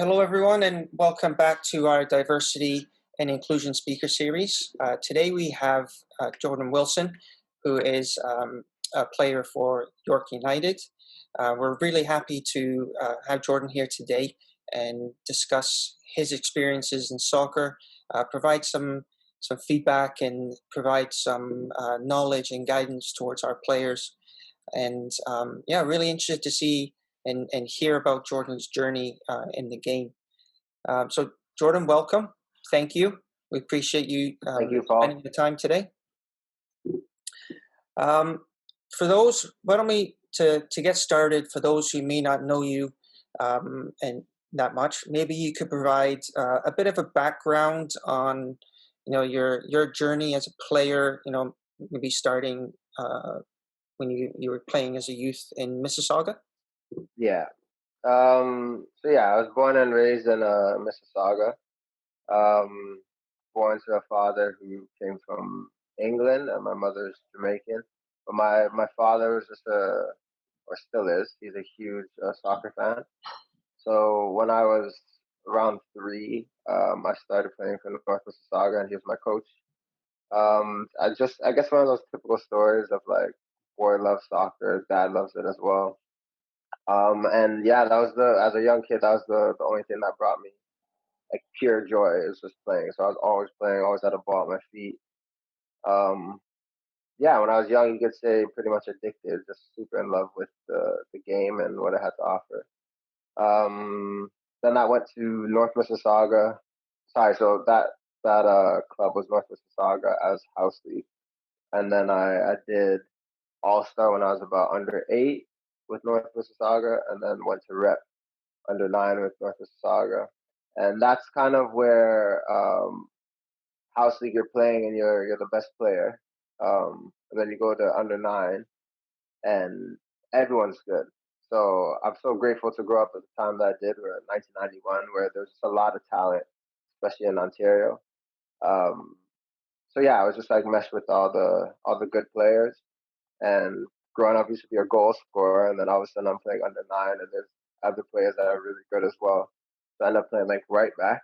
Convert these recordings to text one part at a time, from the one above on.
Hello, everyone, and welcome back to our Diversity and Inclusion Speaker Series. Today we have Jordan Wilson, who is a player for York United. We're really happy to have Jordan here today and discuss his experiences in soccer, provide some feedback, and provide some knowledge and guidance towards our players. And really interested to see and hear about Jordan's journey in the game. So, Jordan, welcome. Thank you. We appreciate you Thank you, Paul. spending the time today. For those, why don't we, to get started, for those who may not know you and that much, maybe you could provide a bit of a background on, your journey as a player. Maybe starting when you were playing as a youth in Mississauga. Yeah. I was born and raised in Mississauga. Born to a father who came from England, and my mother's Jamaican. But my father was or still is, he's a huge soccer fan. So when I was around 3, I started playing for North Mississauga, and he was my coach. I guess one of those typical stories of like, boy loves soccer, dad loves it as well. And yeah, that was as a young kid, that was the only thing that brought me like pure joy, is just playing. So I was always playing, always had a ball at my feet. Um, yeah, when I was young, you could say pretty much addicted, just super in love with the game and what it had to offer. Then I went to North Mississauga. Sorry, so that club was North Mississauga as house league, and then I did All Star when I was about under 8 with North Mississauga, and then went to rep under 9 with North Mississauga. And that's kind of where house league you're playing and you're the best player. And then you go to under 9 and everyone's good. So I'm so grateful to grow up at the time that I did, where in 1991, where there's just a lot of talent, especially in Ontario. Um, so yeah, I was just like meshed with all the good players. And growing up, used to be a goal scorer, and then all of a sudden I'm playing under 9, and there's other players that are really good as well. So I end up playing like right back.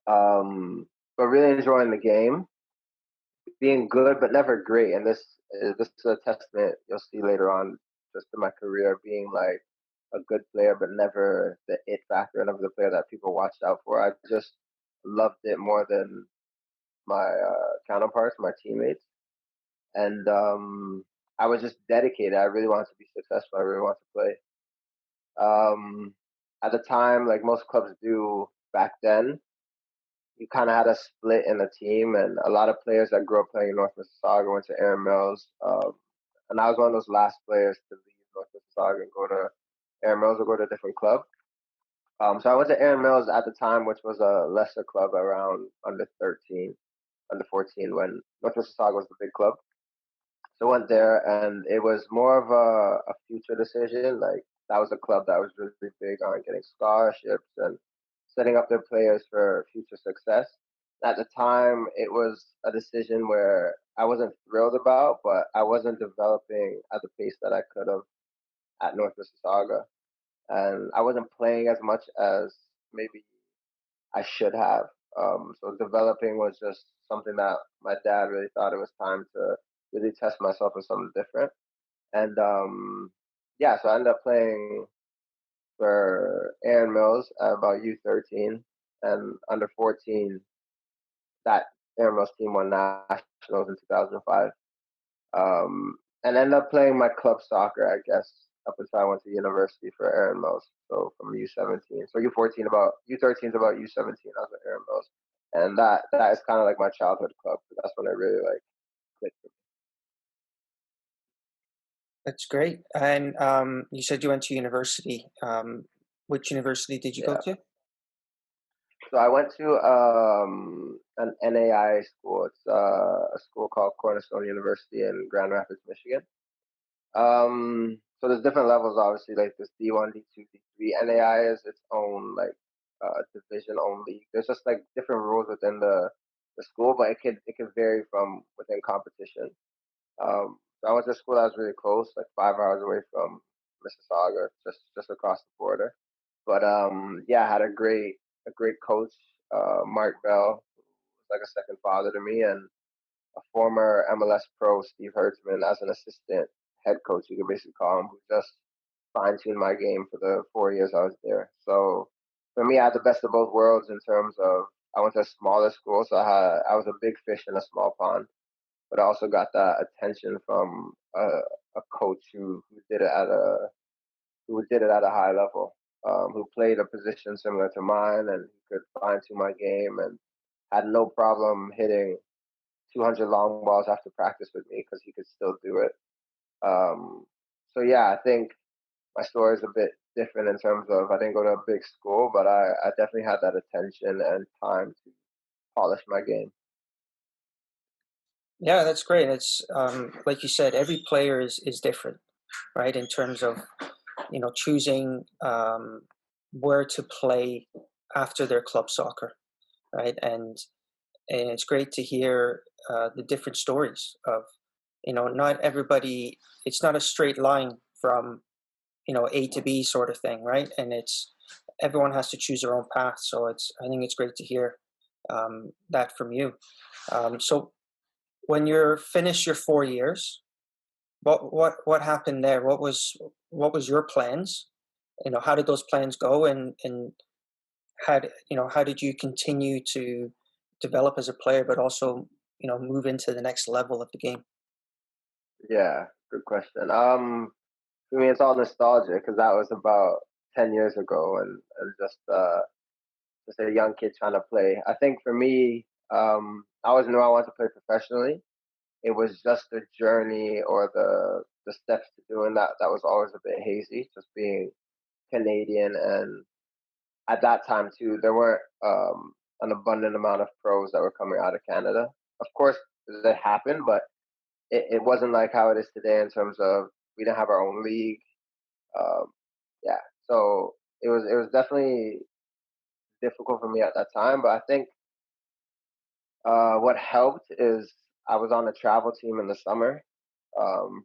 But really enjoying the game, being good but never great. And this is a testament you'll see later on, just in my career, being like a good player but never the it factor, never the player that people watched out for. I just loved it more than my counterparts, my teammates, and I was just dedicated. I really wanted to be successful. I really wanted to play. Um, at the time, like most clubs do back then, you kind of had a split in the team, and a lot of players that grew up playing in North Mississauga went to Aaron Mills, and I was one of those last players to leave North Mississauga and go to Aaron Mills or go to a different club. So I went to Aaron Mills at the time, which was a lesser club around under 13, under 14, when North Mississauga was the big club. So I went there, and it was more of a future decision. Like, that was a club that was really big on getting scholarships and setting up their players for future success. At the time, it was a decision where I wasn't thrilled about, but I wasn't developing at the pace that I could have at North Mississauga, and I wasn't playing as much as maybe I should have. So developing was just something that my dad really thought it was time to really test myself in something different. And so I ended up playing for Aaron Mills at about U13, and under 14, that Aaron Mills team won nationals in 2005. And ended up playing my club soccer, I guess, up until I went to university for Aaron Mills. So from U17, so U14 about U13 is about U17. I was at Aaron Mills, and that is kind of like my childhood club. That's when I really like clicked. That's great. And you said you went to university. Which university did you go Yeah. to? So I went to an NAI school. It's a school called Cornerstone University in Grand Rapids, Michigan. So there's different levels, obviously, like this D1, D2, D3. NAI is its own like division only. There's just like different rules within the school, but it could vary from within competition. So I went to a school that was really close, like 5 hours away from Mississauga, just across the border. But yeah, I had a great coach, Mark Bell, who was like a second father to me, and a former MLS pro, Steve Hertzman, as an assistant head coach, you could basically call him, who just fine tuned my game for the 4 years I was there. So for me, I had the best of both worlds in terms of I went to a smaller school, so I was a big fish in a small pond, but I also got that attention from a coach who did it at a high level, who played a position similar to mine and could fine tune my game and had no problem hitting 200 long balls after practice with me because he could still do it. Um, so yeah, I think my story is a bit different in terms of I didn't go to a big school, but I definitely had that attention and time to polish my game. Yeah, that's great. It's like you said, every player is different, right? In terms of choosing where to play after their club soccer, right? And it's great to hear the different stories of not everybody. It's not a straight line from A to B sort of thing, right? And it's everyone has to choose their own path. So I think it's great to hear that from you. So when you're finished your 4 years, what happened there? What was your plans? How did those plans go, and how did you continue to develop as a player, but also move into the next level of the game? Yeah, good question. For me, it's all nostalgia because that was about 10 years ago, and just a young kid trying to play. I think for me, I always knew I wanted to play professionally. It was just the journey or the steps to doing that that was always a bit hazy. Just being Canadian, and at that time too, there weren't an abundant amount of pros that were coming out of Canada. Of course, that happened, but it wasn't like how it is today in terms of we didn't have our own league. Um, yeah, so it was definitely difficult for me at that time. But I think what helped is I was on a travel team in the summer,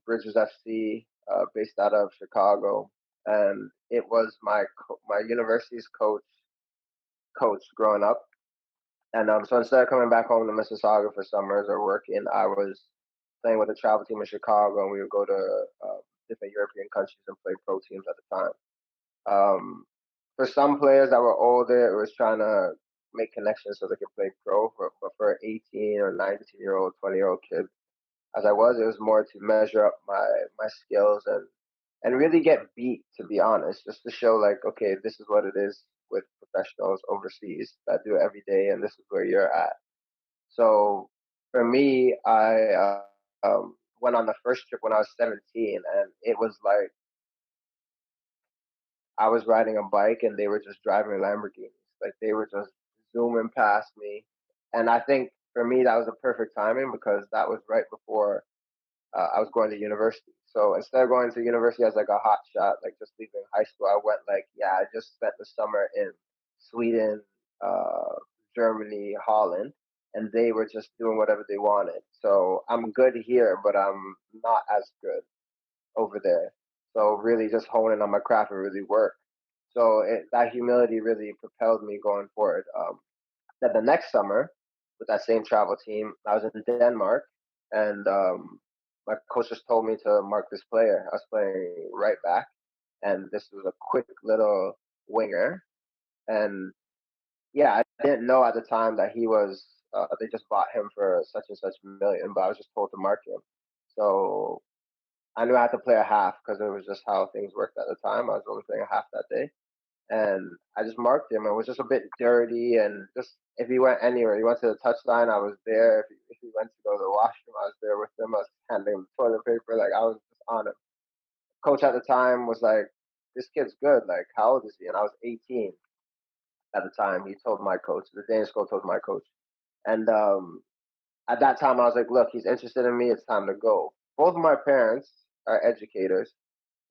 Bridges FC, based out of Chicago, and it was my university's coach growing up. And so instead of coming back home to Mississauga for summers or working, I was playing with a travel team in Chicago, and we would go to different European countries and play pro teams at the time. Um, for some players that were older, it was trying to make connections so they could play pro. But for 18 or 19-year-old, 20-year-old kid, as I was, it was more to measure up my skills and really get beat. To be honest, just to show like, okay, this is what it is with professionals overseas that do it every day, and this is where you're at. So for me, I went on the first trip when I was 17, and it was like I was riding a bike and they were just driving Lamborghinis. Like they were just zooming past me. And I think for me that was a perfect timing because that was right before I was going to university. So instead of going to university as like a hot shot, like just leaving high school, I went like, yeah, I just spent the summer in Sweden, uh, Germany, Holland, and they were just doing whatever they wanted. So I'm good here, but I'm not as good over there. So really just honing on my craft and really work. So that humility really propelled me going forward. Then the next summer, with that same travel team, I was in Denmark, and my coach just told me to mark this player. I was playing right back, and this was a quick little winger. And yeah, I didn't know at the time that he was. They just bought him for such and such million, but I was just told to mark him. So I knew I had to play a half because it was just how things worked at the time. I was only playing a half that day, and I just marked him. It was just a bit dirty, and just if he went anywhere, he went to the touchline, I was there. If he went to go to the washroom, I was there with him. I was handing him toilet paper, like I was just on him. Coach at the time was like, "This kid's good. Like, how old is he?" And I was 18 at the time. He told my coach, the Danish coach told my coach, and at that time I was like, "Look, he's interested in me. It's time to go." Both of my parents are educators,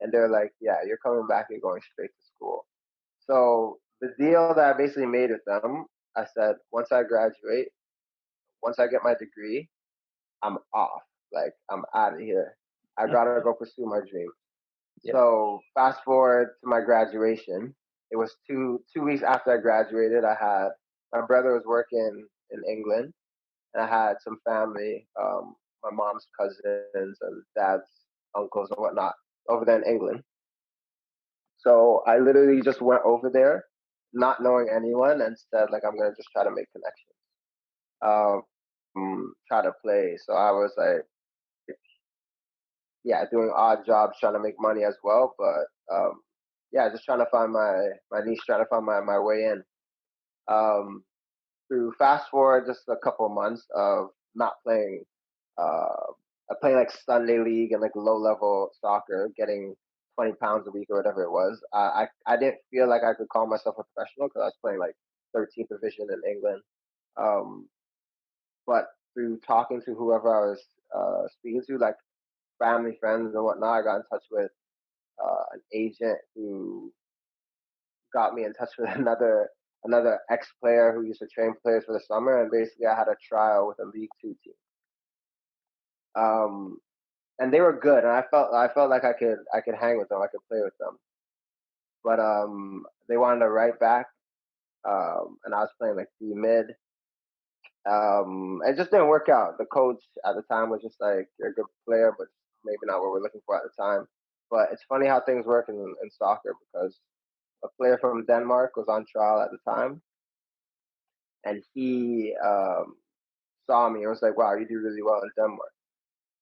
and they're like, "Yeah, you're coming back. You're going straight to school." So the deal that I basically made with them, I said, once I graduate, once I get my degree, I'm off. Like I'm out of here. I gotta go pursue my dream. Yeah. So fast forward to my graduation. it was two weeks after I graduated. I had my brother was working in England, and I had some family, my mom's cousins and dad's uncles and whatnot over there in England. So I literally just went over there, not knowing anyone, and said like I'm gonna just try to make connections, try to play. So I was like, yeah, doing odd jobs, trying to make money as well, but yeah, just trying to find my niche, trying to find my way in. Um, Through fast forward just a couple of months of not playing, I played like Sunday league and like low level soccer, getting 20 pounds a week or whatever it was. I didn't feel like I could call myself a professional because I was playing like 13th division in England. Um, but through talking to whoever I was speaking to, like family, friends, and whatnot, I got in touch with an agent who got me in touch with another ex player who used to train players for the summer, and basically I had a trial with a League Two team. Um, and they were good, and I felt like I could hang with them, I could play with them. But they wanted a right back, and I was playing like D mid. It just didn't work out. The coach at the time was just like, "You're a good player, but maybe not what we're looking for at the time." But it's funny how things work in soccer because a player from Denmark was on trial at the time, and he saw me and was like, "Wow, you do really well in Denmark."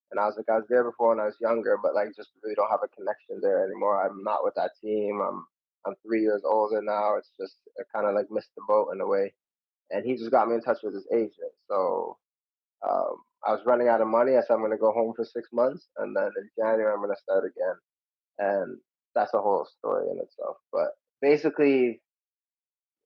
And I was like, I was there before when I was younger, but like just really don't have a connection there anymore. I'm not with that team. I'm 3 years older now. It's just I kind of like missed the boat in a way. And he just got me in touch with his agent. So I was running out of money. I said I'm going to go home for 6 months, and then in January I'm going to start again. And that's a whole story in itself. But basically,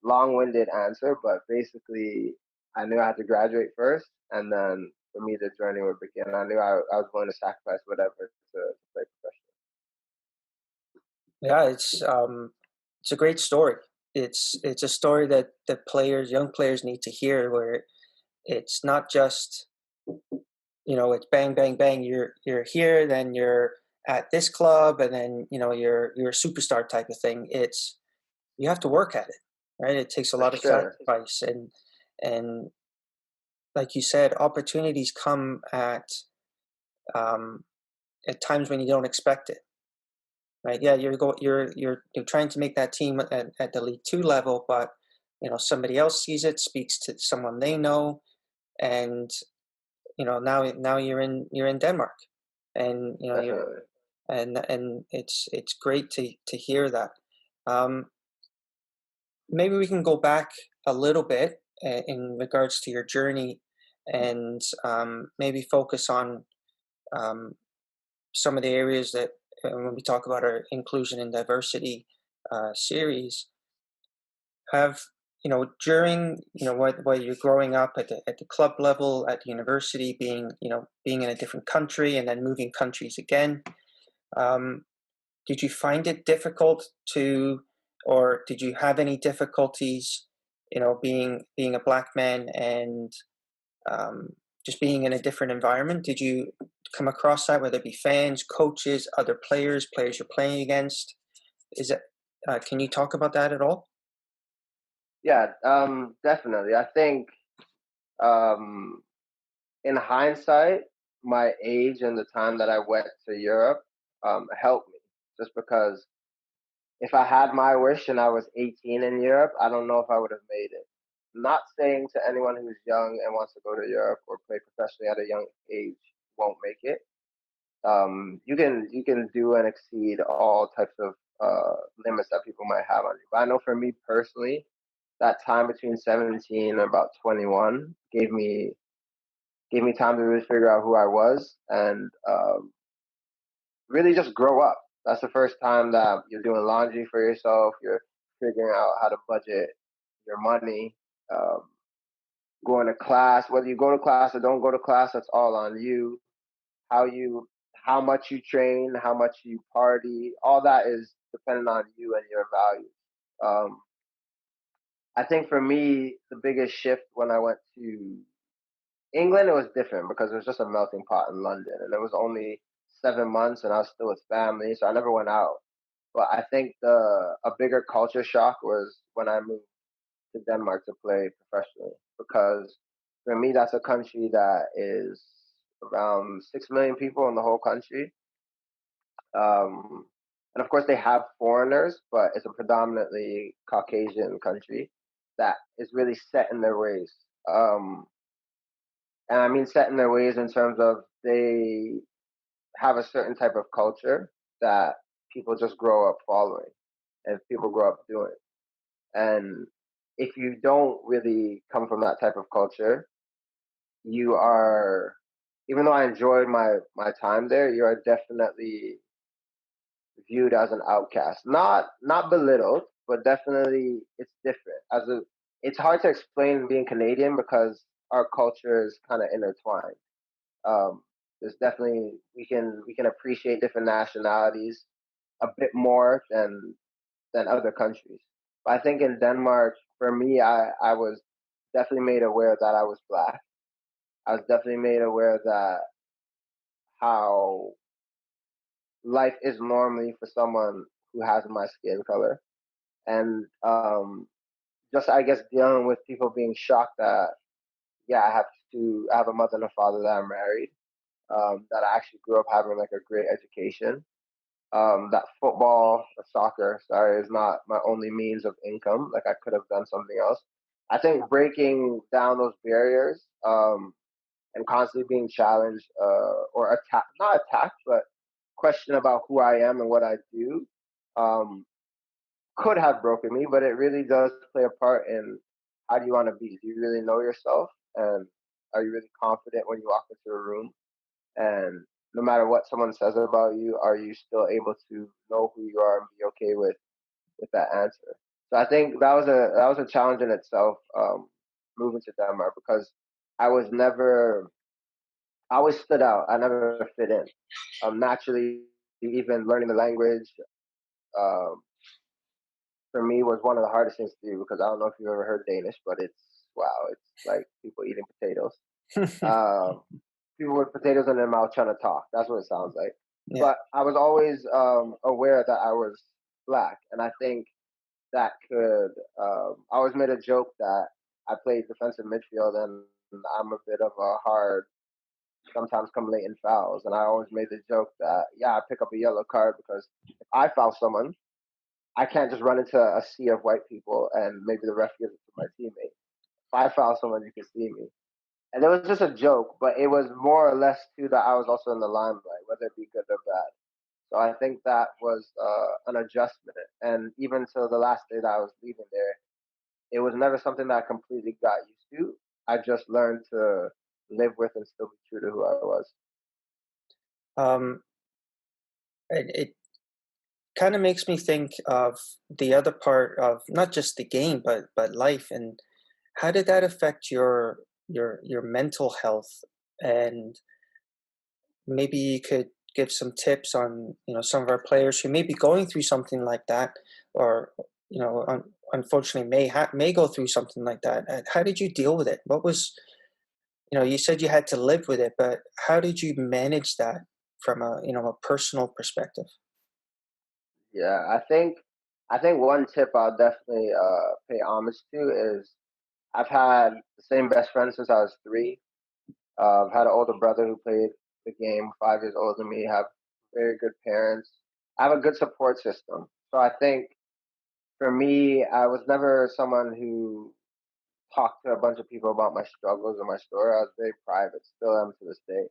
long-winded answer, but basically, I knew I had to graduate first, and then for me, the journey would begin. I knew I was willing to sacrifice whatever to play professional. Yeah, it's a great story. It's a story that young players need to hear, where it's not just, it's bang bang bang. You're here, then you're at this club, and then you're a superstar type of thing. It's you have to work at it, right? It takes a For lot of sure. sacrifice, and like you said, opportunities come um, at times when you don't expect it. Right? Yeah, you're trying to make that team at the League Two level, but somebody else sees it, speaks to someone they know, and now you're in Denmark, and you're Definitely. and it's great to hear that. Um, Maybe we can go back a little bit in regards to your journey, and maybe focus on um, some of the areas that when we talk about our inclusion and diversity series have during while you're growing up at the club level, at the university, being in a different country and then moving countries again. um, did you find it difficult to, or did you have any difficulties being a black man and um, just being in a different environment? Did you come across that, whether it be fans, coaches, other players you're playing against? Is it? Can you talk about that at all? Yeah, definitely. I think um, in hindsight, my age and the time that I went to Europe helped me. Just because if I had my wish and I was 18 in Europe, I don't know if I would have made it. Not saying to anyone who's young and wants to go to Europe or play professionally at a young age won't make it. You can do and exceed all types of limits that people might have on you. But I know for me personally, that time between 17 and about 21 gave me time to really figure out who I was and really just grow up. That's the first time that you're doing laundry for yourself. You're figuring out how to budget your money. Um, Going to class, whether you go to class or don't go to class, that's all on you. How you, how much you train, how much you party, all that is dependent on you and your values. Um, I think for me, the biggest shift when I went to England, it was different because it was just a melting pot in London, and it was only 7 months, and I was still with family, so I never went out. But I think a bigger culture shock was when I moved to Denmark to play professionally, because for me that's a country that is around 6 million people in the whole country. Um, and of course they have foreigners, but it's a predominantly Caucasian country that is really set in their ways. Um, and I mean set in their ways in terms of they have a certain type of culture that people just grow up following and people grow up doing. And if you don't really come from that type of culture, you are, even though I enjoyed my time there, you are definitely viewed as an outcast. Not belittled, but definitely it's different. It's hard to explain being Canadian because our culture is kind of intertwined. Um, there's definitely we can appreciate different nationalities a bit more than other countries. But I think in Denmark, for me, I was definitely made aware that I was black. I was definitely made aware that how life is normally for someone who has my skin color, and just I guess dealing with people being shocked that yeah, I have a mother and a father that are married, that I actually grew up having like a great education, that football or soccer, sorry, is not my only means of income. Like I could have done something else. I think breaking down those barriers, and constantly being challenged, or attacked, not attacked, but question about who I am and what I do, um, could have broken me, but it really does play a part in how do you want to be? Do you really know yourself? And are you really confident when you walk into a room? And no matter what someone says about you, are you still able to know who you are and be okay with that answer? So I think that was a challenge in itself, moving to Denmark, because I was never I always stood out. I never fit in. Naturally, even learning the language, um, for me was one of the hardest things to do, because I don't know if you've ever heard Danish, but it's wow, it's like people eating potatoes. Um, People with potatoes in their mouth trying to talk. That's what it sounds like. Yeah. But I was always aware that I was black, and I think that could. I always made a joke that I played defensive midfield, and I'm a bit of a hard, sometimes come late in fouls, and I always made the joke that yeah, I pick up a yellow card because if I foul someone, I can't just run into a sea of white people and maybe the ref gives it to my teammate. If I foul someone, you can see me. And it was just a joke, but it was more or less too that I was also in the limelight, whether it be good or bad. So I think that was an adjustment. And even till the last day that I was leaving there, it was never something that I completely got used to. I just learned to live with and still be true to who I was. Um, it kind of makes me think of the other part of not just the game, but life. And how did that affect your mental health? And maybe you could give some tips on, some of our players who may be going through something like that, or unfortunately may go through something like that. And how did you deal with it? What was, you said you had to live with it, but how did you manage that from a personal perspective? Yeah, I think one tip I'll definitely pay homage to is I've had the same best friend since I was three. I've had an older brother who played the game 5 years older than me. Have very good parents. I have a good support system. So I think for me, I was never someone who talked to a bunch of people about my struggles or my story. I was very private, still am to this day.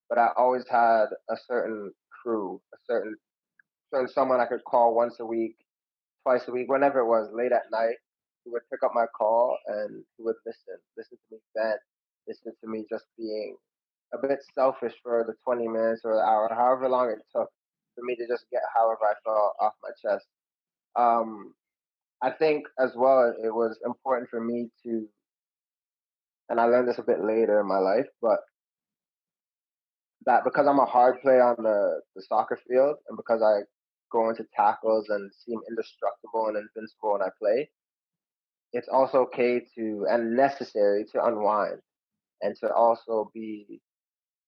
But I always had a certain crew, a certain someone I could call once a week, twice a week, whenever it was, late at night, who would pick up my call and who would listen to me vent, listen to me just being a bit selfish for the 20 minutes or the hour, however long it took for me to just get however I felt off my chest. Um, I think as well it was important for me to, and I learned this a bit later in my life, but that because I'm a hard player on the soccer field, and because I go into tackles and seem indestructible and invincible when I play, it's also okay to and necessary to unwind and to also be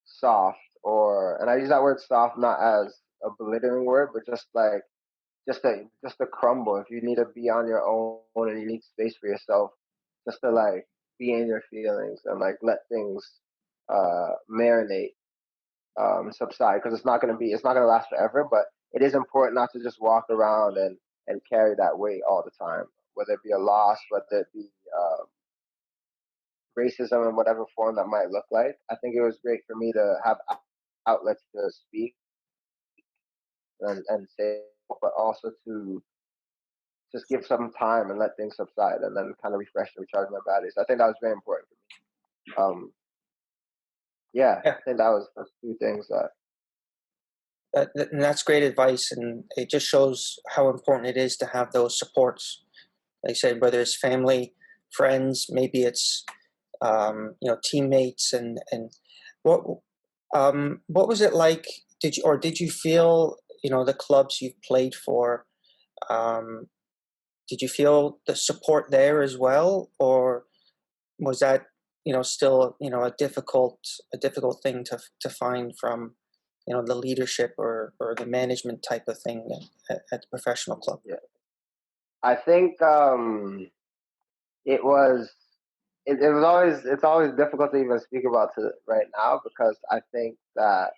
soft, or and I use that word soft not as a belittling word, but just like just to crumble. If you need to be on your own and you need space for yourself, just to like be in your feelings and like let things marinate, subside, because it's not gonna last forever. But it is important not to just walk around and carry that weight all the time, whether it be a loss, whether it be racism in whatever form that might look like. I think it was great for me to have outlets to speak and say, but also to just give some time and let things subside and then kind of refresh and recharge my batteries. I think that was very important for me. Yeah, Yeah, I think that was the two things that. and that's great advice, and it just shows how important it is to have those supports. Like I said, whether it's family, friends, maybe it's teammates, and what what was it like? Did you feel the clubs you've played for? Um, did you feel the support there as well, or was that still a difficult thing to find from the leadership or the management type of thing at the professional club? Yeah, I think it was it was always it's always difficult to even speak about to right now, because I think that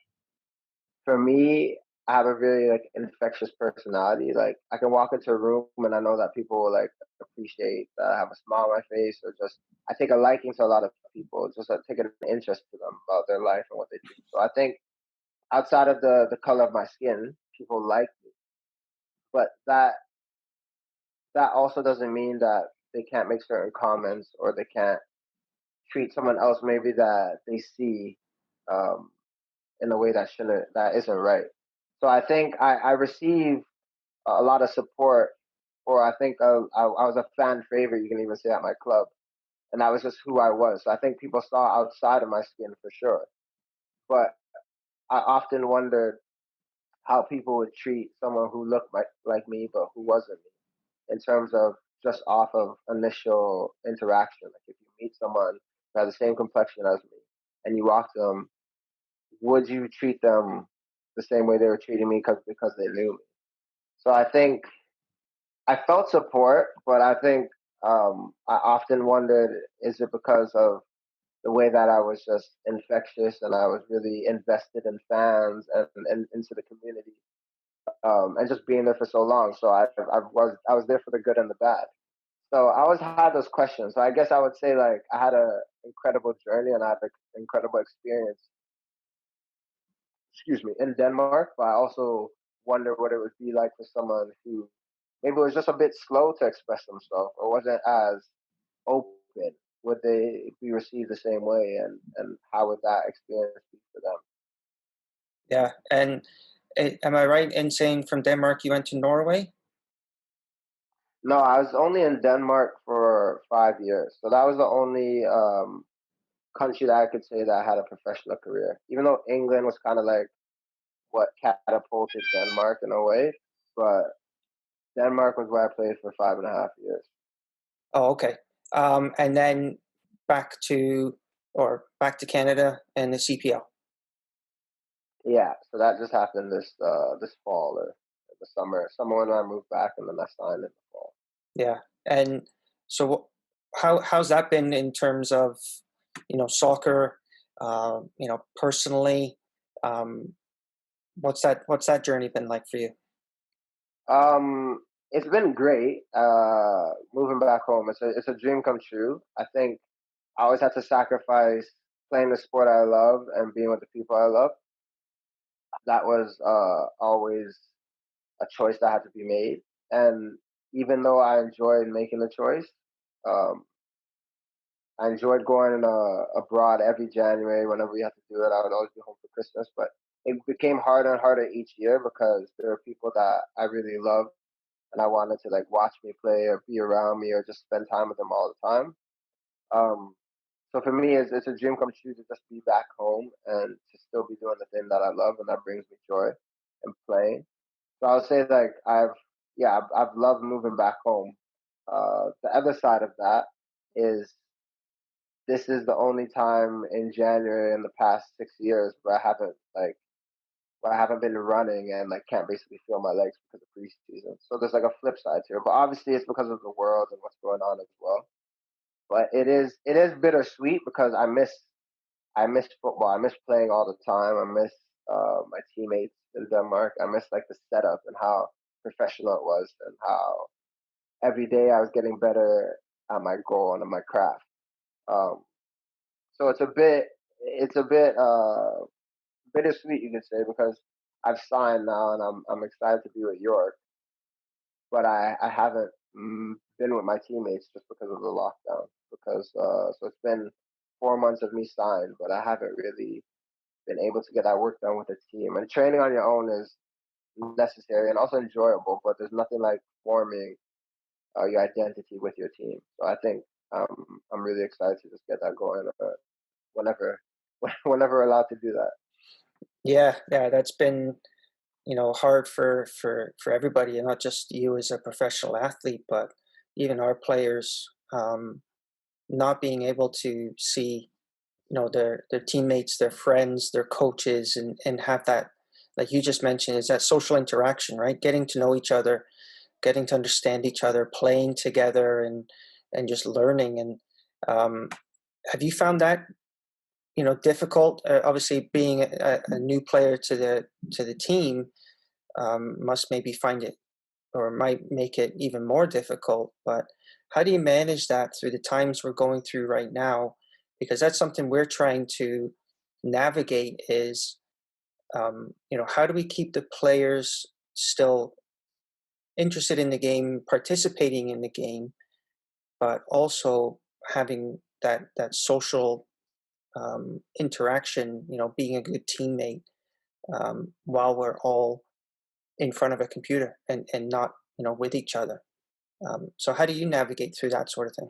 for me, I have a really like infectious personality. Like I can walk into a room and I know that people will like appreciate that I have a smile on my face, or just I take a liking to a lot of people, just like take an interest to them about their life and what they do. So I think outside of the color of my skin, people like me, but that also doesn't mean that they can't make certain comments, or they can't treat someone else maybe that they see um, in a way that isn't right. So I think I receive a lot of support, or I think I was a fan favorite. You can even say at my club, and that was just who I was. So I think people saw outside of my skin for sure, but I often wondered how people would treat someone who looked like me but who wasn't me, in terms of just off of initial interaction. Like if you meet someone who has the same complexion as me and you walk to them, would you treat them the same way they were treating me because they knew me? So I think I felt support, but I think I often wondered, is it because of the way that I was just infectious and I was really invested in fans and into the community, and just being there for so long. So I was there for the good and the bad. So I always had those questions. So I guess I would say like I had an incredible journey and I had an incredible experience, excuse me, in Denmark, but I also wonder what it would be like for someone who maybe was just a bit slow to express themselves or wasn't as open. Would they be received the same way, and how would that experience be for them? Yeah, and am I right in saying from Denmark you went to Norway? No, I was only in Denmark for 5 years, so that was the only country that I could say that I had a professional career. Even though England was kind of like what catapulted Denmark in a way, but Denmark was where I played for 5.5 years. Oh, okay. And then back to back to Canada and the CPL. Yeah, so that just happened this fall, or the summer when I moved back, and then I signed in the fall. Yeah, and so how's that been in terms of soccer? Personally, um, what's that journey been like for you? It's been great. Moving back home, it's a dream come true. I think I always had to sacrifice playing the sport I love and being with the people I love. That was always a choice that had to be made. And even though I enjoyed making the choice, um, I enjoyed going abroad every January whenever we had to do it. I would always be home for Christmas, but it became harder and harder each year because there were people that I really loved and I wanted to like watch me play or be around me or just spend time with them all the time. Um, so for me, it's a dream come true to just be back home and to still be doing the thing that I love and that brings me joy and playing. So I would say like I've loved moving back home. The other side of that is this is the only time in January in the past 6 years where I haven't like but I haven't been running and like can't basically feel my legs because of preseason. So there's like a flip side to it. But obviously it's because of the world and what's going on as well. But it is bittersweet because I miss football. I miss playing all the time. I miss my teammates in Denmark. I miss like the setup and how professional it was and how every day I was getting better at my goal and at my craft. Um, so it's a bit bittersweet, you could say, because I've signed now and I'm excited to be with York, but I haven't been with my teammates just because of the lockdown. Because so it's been 4 months of me signed, but I haven't really been able to get that work done with a team. And training on your own is necessary and also enjoyable, but there's nothing like forming your identity with your team. So I think I'm really excited to just get that going whenever whenever we're allowed to do that. Yeah, yeah, that's been, hard for everybody, and not just you as a professional athlete, but even our players, not being able to see, their teammates, their friends, their coaches, and have that, like you just mentioned, is that social interaction, right? Getting to know each other, getting to understand each other, playing together, and just learning. And have you found that difficult? Obviously, being a new player to the team, must maybe find it, or might make it even more difficult. But how do you manage that through the times we're going through right now? Because that's something we're trying to navigate. Is how do we keep the players still interested in the game, participating in the game, but also having that social interaction, being a good teammate, while we're all in front of a computer and not, with each other. So how do you navigate through that sort of thing?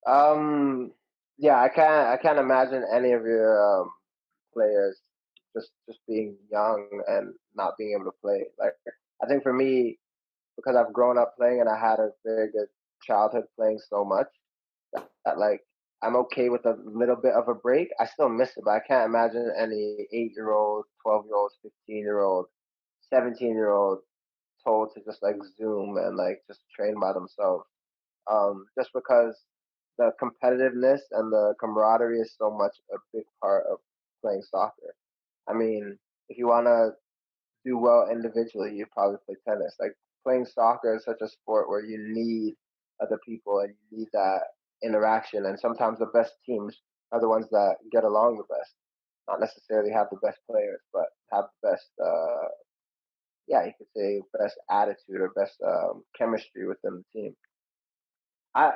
Um, yeah, I can't imagine any of your players just being young and not being able to play. Like I think for me, because I've grown up playing and I had a very good childhood playing so much that like I'm okay with a little bit of a break. I still miss it, but I can't imagine any 8-year-old, 12-year-old, 15-year-old, 17-year-old told to just like zoom and like just train by themselves. Just because the competitiveness and the camaraderie is so much a big part of playing soccer. I mean, if you want to do well individually, you probably play tennis. Like playing soccer is such a sport where you need other people and you need that interaction. And sometimes the best teams are the ones that get along the best. Not necessarily have the best players, but have the best, yeah, you could say best attitude or best chemistry within the team.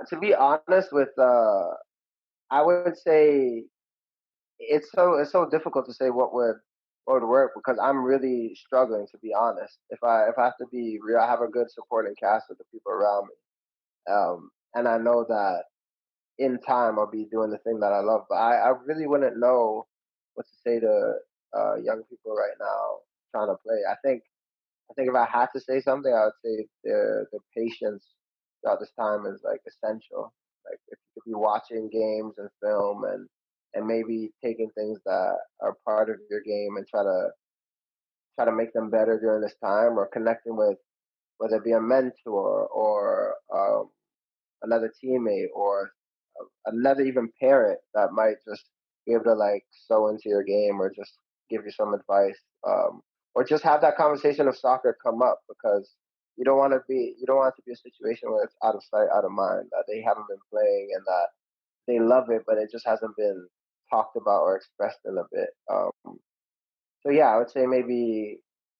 To be honest with, I would say it's so difficult to say what would work because I'm really struggling to be honest. If I have to be real, I have a good supporting cast of the people around me, and I know that in time I'll be doing the thing that I love. But I really wouldn't know what to say to young people right now trying to play. I think if I had to say something, I would say the patience throughout this time is like essential. Like if you could be watching games and film and maybe taking things that are part of your game and try to make them better during this time, or connecting with whether it be a mentor or another teammate or another even parent that might just be able to like sew into your game or just give you some advice, or just have that conversation of soccer come up because you don't want it to be a situation where it's out of sight out of mind, that they haven't been playing and that they love it but it just hasn't been talked about or expressed in a bit. So yeah, I would say maybe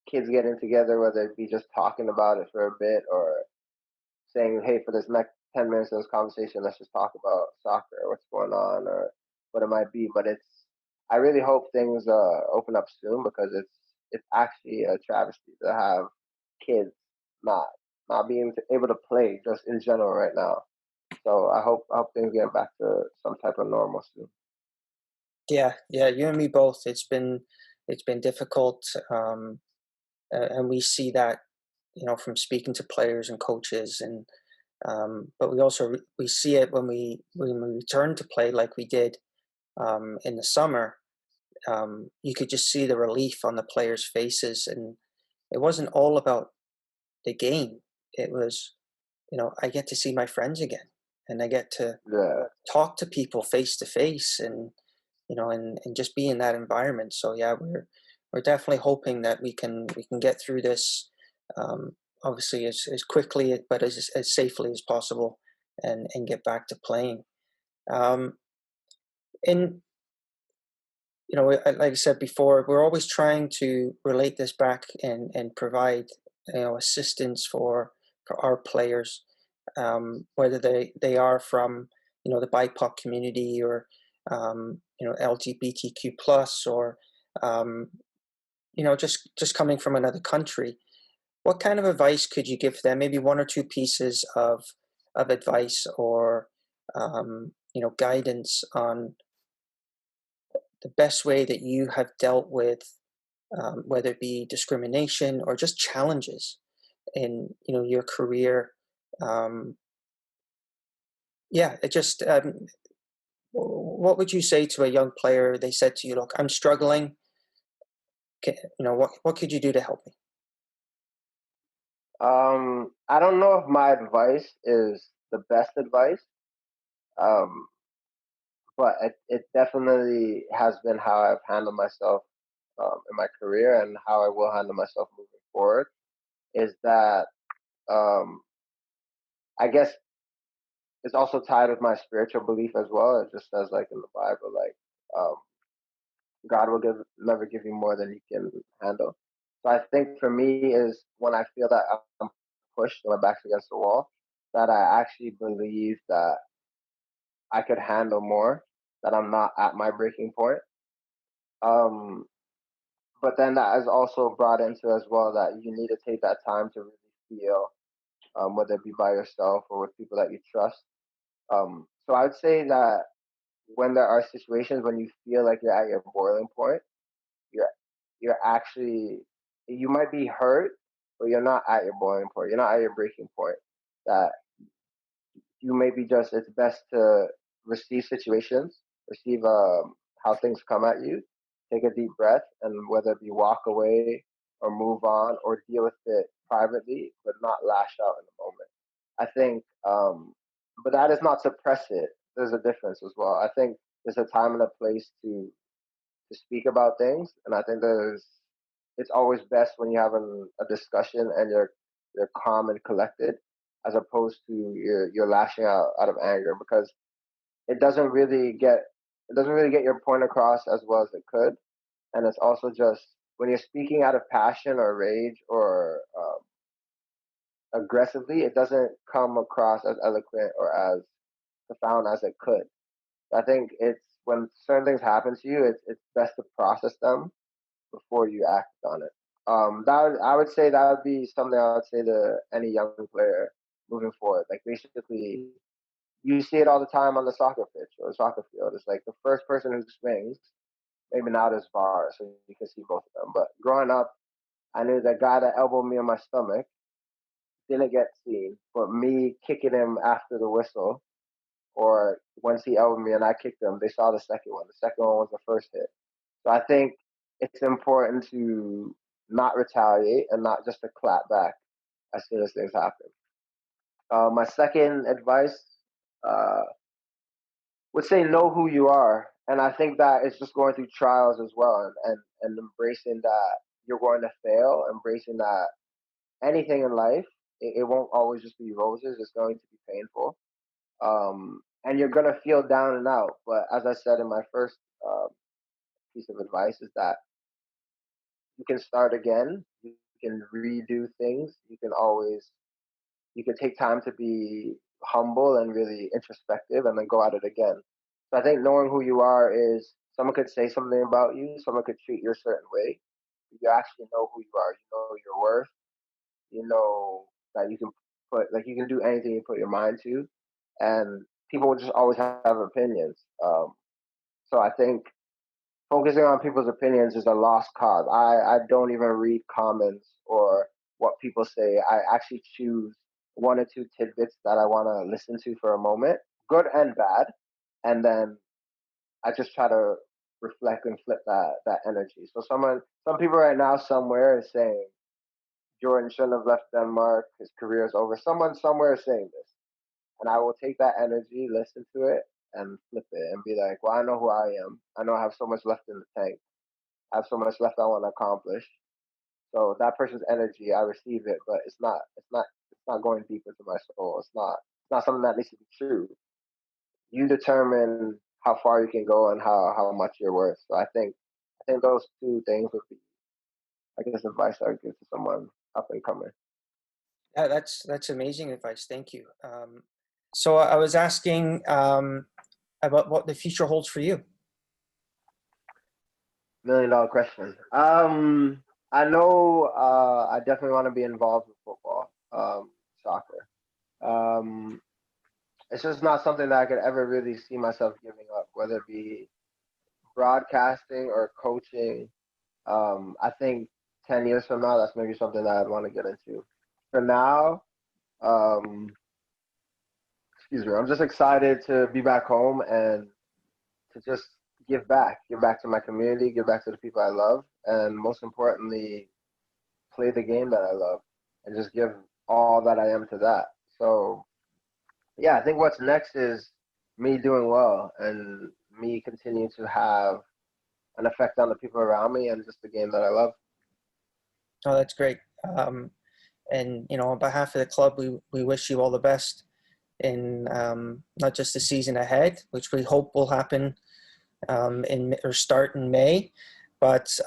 kids getting together, whether it be just talking about it for a bit or saying, "Hey, for this next 10 minutes of this conversation, let's just talk about soccer, or what's going on, or what it might be." But I really hope things open up soon because it's actually a travesty to have kids not not being able to play just in general right now. So I hope things get back to some type of normal soon. Yeah, yeah, you and me both. It's been difficult, and we see that, from speaking to players and coaches, and but we also we see it when we return to play, like we did, in the summer. you could just see the relief on the players' faces, and it wasn't all about the game. It was, I get to see my friends again, and I get to Yeah. talk to people face to face, and and just be in that environment. So yeah, we're definitely hoping that we can get through this, obviously as quickly but as safely as possible, and get back to playing. Um, and like I said before, we're always trying to relate this back and provide assistance for our players, whether they are from the BIPOC community, or LGBTQ plus, or um, just coming from another country. What kind of advice could you give them? Maybe one or two pieces of advice, or guidance on the best way that you have dealt with, whether it be discrimination or just challenges in your career. Um, yeah, it just what would you say to a young player? They said to you, "Look, I'm struggling. What could you do to help me?" I don't know if my advice is the best advice, um, but it definitely has been how I've handled myself in my career and how I will handle myself moving forward. Is that um, I guess it's also tied with my spiritual belief as well. It just says like in the Bible, like um, God will never give you more than you can handle. So I think for me is when I feel that I'm pushed and my back's against the wall, that I actually believe that I could handle more, that I'm not at my breaking point. Um, but then that is also brought into as well that you need to take that time to really feel, whether it be by yourself or with people that you trust. So I'd say that when there are situations when you feel like you're at your boiling point, you're you're actually you might be hurt, but you're not at your boiling point. You're not at your breaking point. That you maybe just it's best to receive situations, receive how things come at you, take a deep breath, and whether it be walk away or move on or deal with it privately, but not lash out in the moment. I think, but that is not suppress it. There's a difference as well. I think there's a time and a place to speak about things, and I think it's always best when you have a discussion and you're calm and collected, as opposed to you're lashing out of anger, because it doesn't really get it doesn't really get your point across as well as it could, and it's also just when you're speaking out of passion or rage or aggressively, it doesn't come across as eloquent or as profound as it could. I think it's when certain things happen to you, it's best to process them before you act on it. I would say that would be something I would say to any young player moving forward. Like basically, you see it all the time on the soccer pitch or the soccer field. It's like the first person who swings, maybe not as far, so you can see both of them. But growing up, I knew the guy that elbowed me in my stomach didn't get seen, but me kicking him after the whistle, or once he elbowed me and I kicked him, they saw the second one. The second one was the first hit. So I think it's important to not retaliate and not just to clap back as soon as things happen. My second advice uh, would say know who you are, and I think that it's just going through trials as well, and embracing that you're going to fail, embracing that anything in life, it won't always just be roses. It's going to be painful, and you're gonna feel down and out. But as I said in my first piece of advice, is that you can start again. You can redo things. You can take time to be humble and really introspective and then go at it again. So I think knowing who you are is someone could say something about you, someone could treat you a certain way. You actually know who you are. You know your worth. You know that you can you can do anything you put your mind to, and people will just always have opinions. So I think focusing on people's opinions is a lost cause. I don't even read comments or what people say. I actually choose one or two tidbits that I want to listen to for a moment, good and bad, and then I just try to reflect and flip that energy. So some people right now somewhere is saying Jordan shouldn't have left Denmark. His career is over. Someone somewhere is saying this, and I will take that energy, listen to it, and flip it, and be like, well, I know who I am. I know I have so much left in the tank. I have so much left I want to accomplish. So that person's energy, I receive it, but it's not going deep into my soul. It's not something that needs to be true. You determine how far you can go and how much you're worth. So I think those two things would be, I guess, advice I would give to someone up and coming. Yeah, that's amazing advice. Thank you. So I was asking about what the future holds for you. $1 million question. I know I definitely want to be involved with football, soccer. Um, it's just not something that I could ever really see myself giving up, whether it be broadcasting or coaching. I think 10 years from now, that's maybe something that I'd want to get into. For now, um, excuse me, I'm just excited to be back home and to just give back to my community, give back to the people I love, and most importantly, play the game that I love and just give all that I am to that. So, yeah, I think what's next is me doing well and me continue to have an effect on the people around me and just the game that I love. Oh, that's great. And on behalf of the club, we wish you all the best in not just the season ahead, which we hope will happen start in May, but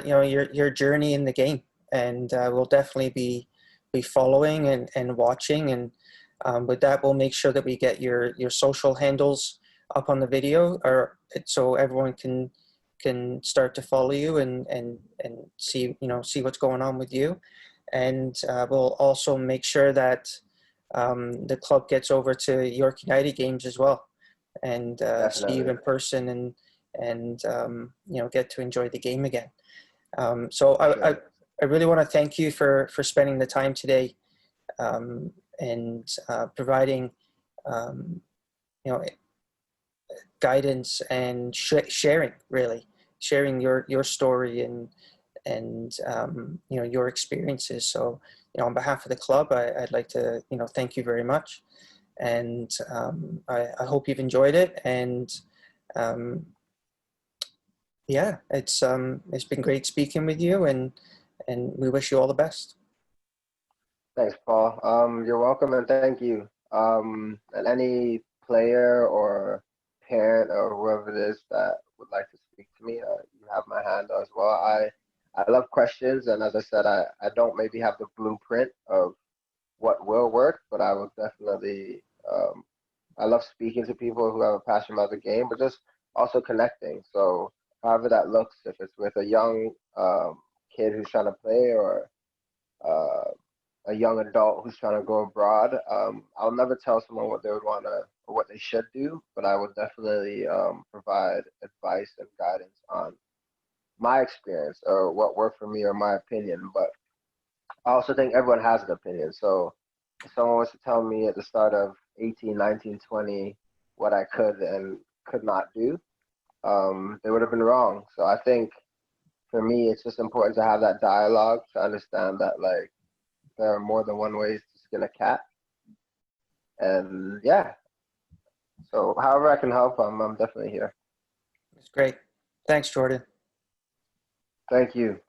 your journey in the game, and we'll definitely be following and watching, and with that we'll make sure that we get your social handles up on the video, or so everyone can start to follow you and see what's going on with you, and we'll also make sure that the club gets over to York United games as well, and see you in person, and get to enjoy the game again. So Sure. I really want to thank you for spending the time today, and providing guidance and sharing your story and your experiences. So on behalf of the club, I'd like to thank you very much, and I hope you've enjoyed it, and yeah, it's been great speaking with you, and we wish you all the best. Thanks, Paul. You're welcome and thank you. And any player or parent or whoever it is that would like to speak to me, you have my hand as well. I love questions, and as I said, I don't maybe have the blueprint of what will work, but I will definitely. I love speaking to people who have a passion about the game, but just also connecting. So however that looks, if it's with a young kid who's trying to play, or uh, a young adult who's trying to go abroad. I'll never tell someone what they would want to or what they should do, but I will definitely provide advice and guidance on my experience or what worked for me or my opinion. But I also think everyone has an opinion. So if someone was to tell me at the start of 18, 19, 20 what I could and could not do, they would have been wrong. So I think for me, it's just important to have that dialogue to understand that, like, there are more than one ways to skin a cat. And yeah, so however I can help, I'm definitely here. It's great. Thanks, Jordan. Thank you.